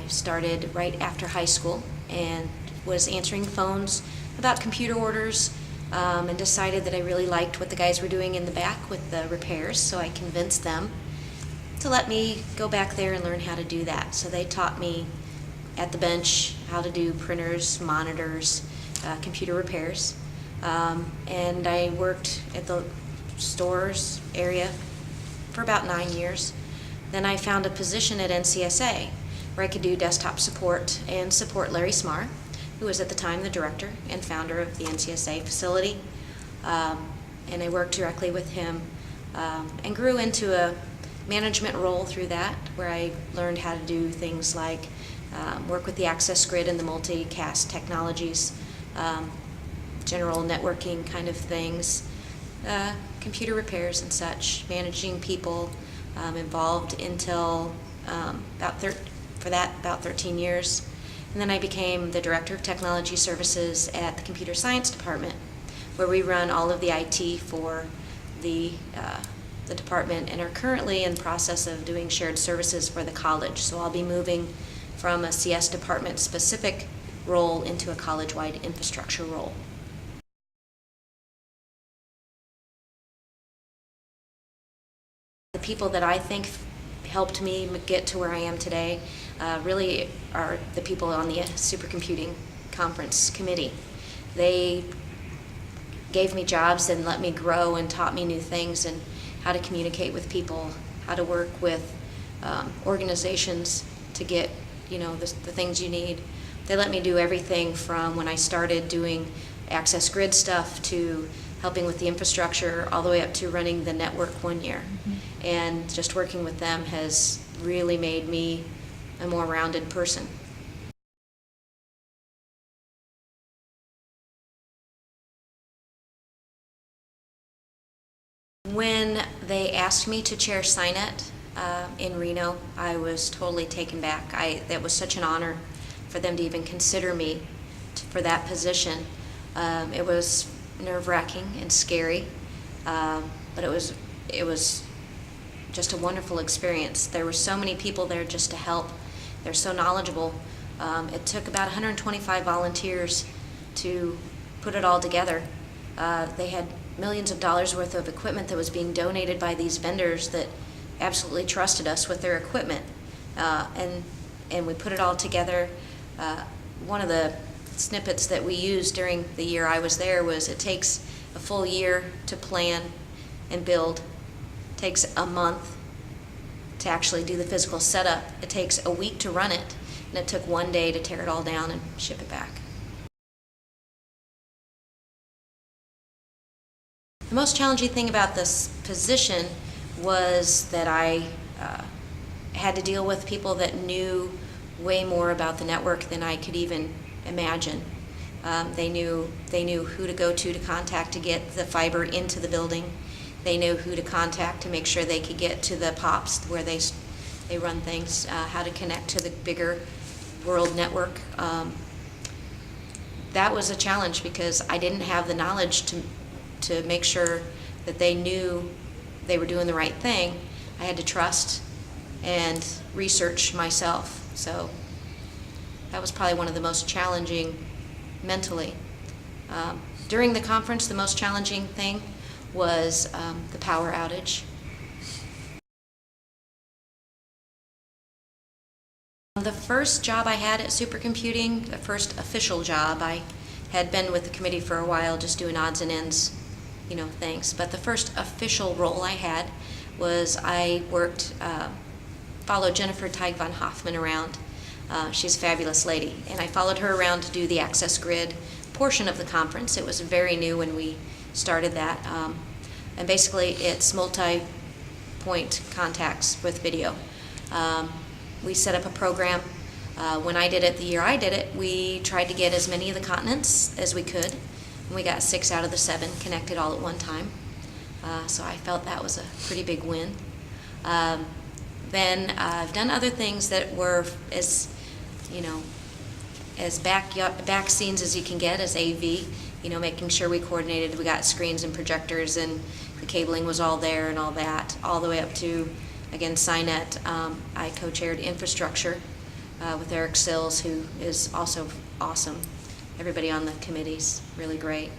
I started right after high school and was answering phones about computer orders, and decided that I really liked what the guys were doing in the back with the repairs, so I convinced them to let me go back there and learn how to do that. So they taught me at the bench how to do printers, monitors, computer repairs, and I worked at the stores area for about 9 years. Then I found a position at NCSA where I could do desktop support and support Larry Smar, who was at the time the director and founder of the NCSA facility. And I worked directly with him and grew into a management role through that, where I learned how to do things like work with the access grid and the multicast technologies, general networking kind of things, computer repairs and such, managing people, involved until about 13 years. And then I became the Director of Technology Services at the Computer Science Department, where we run all of the IT for the department, and are currently in process of doing shared services for the college. So I'll be moving from a CS department specific role into a college-wide infrastructure role. The people that I think helped me get to where I am today really are the people on the supercomputing conference committee. They gave me jobs and let me grow and taught me new things and how to communicate with people, how to work with organizations to get the things you need. They let me do everything from when I started doing access grid stuff to helping with the infrastructure, all the way up to running the network 1 year. Mm-hmm. And just working with them has really made me a more rounded person. When they asked me to chair SciNet in Reno, I was totally taken back. That was such an honor for them to even consider me for that position. It was nerve-wracking and scary, but it was just a wonderful experience. There were so many people there just to help. They're so knowledgeable. It took about 125 volunteers to put it all together. They had millions of dollars worth of equipment that was being donated by these vendors that absolutely trusted us with their equipment, and we put it all together. One of the snippets that we used during the year I was there was, it takes a full year to plan and build. It takes a month to actually do the physical setup. It takes a week to run it, and it took 1 day to tear it all down and ship it back. The most challenging thing about this position was that I had to deal with people that knew way more about the network than I could even imagine. They knew who to go to contact to get the fiber into the building. They knew who to contact to make sure they could get to the POPs where they run things, how to connect to the bigger world network. That was a challenge because I didn't have the knowledge to make sure that they knew they were doing the right thing. I had to trust and research myself. So that was probably one of the most challenging mentally. During the conference, the most challenging thing was the power outage. The first job I had at supercomputing, the first official job, I had been with the committee for a while just doing odds and ends, things. But the first official role I had was I followed Jennifer Teig von Hoffman around. She's a fabulous lady, and I followed her around to do the access grid portion of the conference. It was very new when we started that, and basically it's multi-point contacts with video. We set up a program. When I did it, the year I did it, we tried to get as many of the continents as we could, and we got 6 out of the 7 connected all at one time. So I felt that was a pretty big win. Then I've done other things that were as back scenes as you can get as AV, making sure we coordinated, we got screens and projectors and the cabling was all there and all that, all the way up to, again, SciNet. I co-chaired infrastructure with Eric Sills, who is also awesome. Everybody on the committee's really great.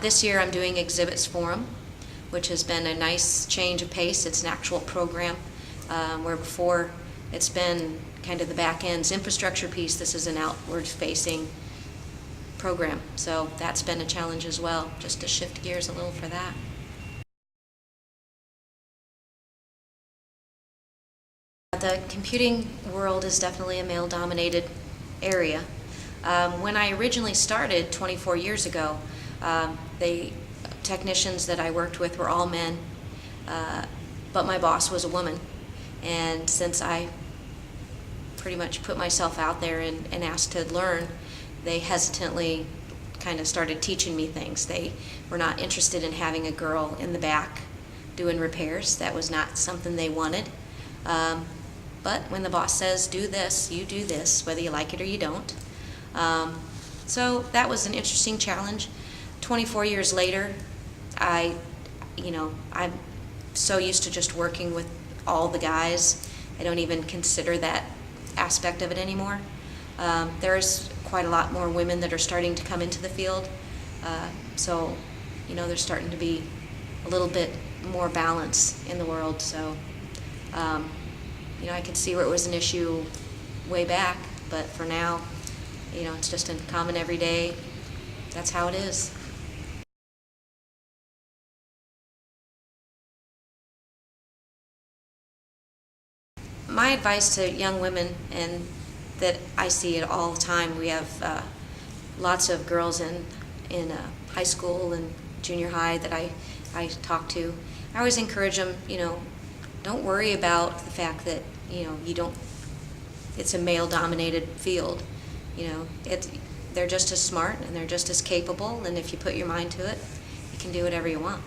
This year I'm doing Exhibits Forum, which has been a nice change of pace. It's an actual program, where before it's been kind of the back end's infrastructure piece. This is an outward-facing program, so that's been a challenge as well, just to shift gears a little for that. The computing world is definitely a male-dominated area. When I originally started 24 years ago, the technicians that I worked with were all men, but my boss was a woman. And since I pretty much put myself out there and asked to learn, they hesitantly kind of started teaching me things. They were not interested in having a girl in the back doing repairs. That was not something they wanted. But when the boss says, do this, you do this, whether you like it or you don't. So that was an interesting challenge. 24 years later, I'm so used to just working with all the guys. I don't even consider that aspect of it anymore. There's quite a lot more women that are starting to come into the field. So, there's starting to be a little bit more balance in the world. So, I could see where it was an issue way back, but for now, it's just a common everyday. That's how it is. My advice to young women, and that I see it all the time, we have lots of girls in high school and junior high that I talk to. I always encourage them, don't worry about the fact that, it's a male-dominated field. They're just as smart and they're just as capable, and if you put your mind to it, you can do whatever you want.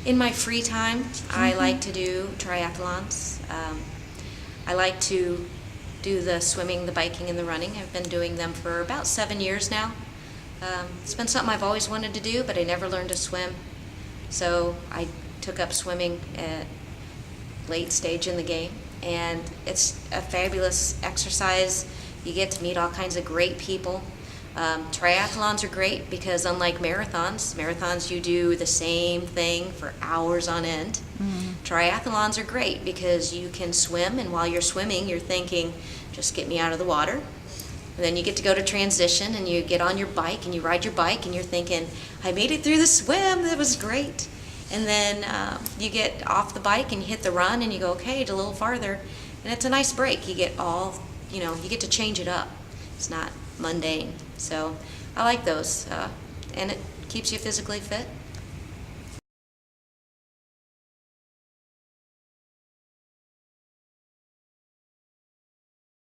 In my free time, I like to do triathlons. I like to do the swimming, the biking, and the running. I've been doing them for about 7 years now. It's been something I've always wanted to do, but I never learned to swim. So I took up swimming at late stage in the game, and it's a fabulous exercise. You get to meet all kinds of great people. Triathlons are great because unlike marathons you do the same thing for hours on end. Triathlons are great because you can swim, and while you're swimming you're thinking, just get me out of the water. And then you get to go to transition and you get on your bike and you ride your bike and you're thinking, I made it through the swim, that was great. And then you get off the bike and you hit the run and you go, okay, a little farther. And it's a nice break. You get you get to change it up. It's not mundane. So I like those. And it keeps you physically fit.